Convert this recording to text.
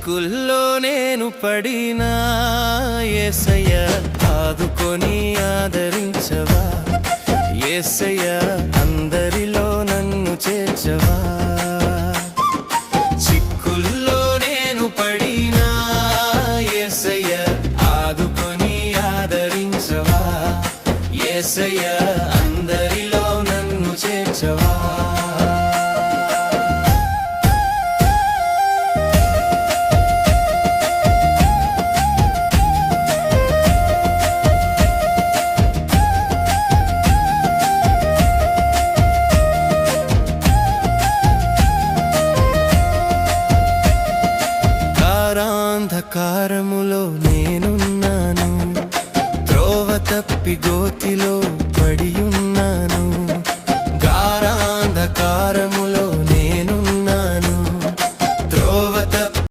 చిక్కుల్లో నేను పడినా యేసయ్య ఆదుకొని ఆదరించవా యేసయ్య అందరిలో నన్ను చేర్చవా చిక్కుల్లో నేను పడినా యేసయ్య ఆదుకొని ఆదరించవా యేసయ్య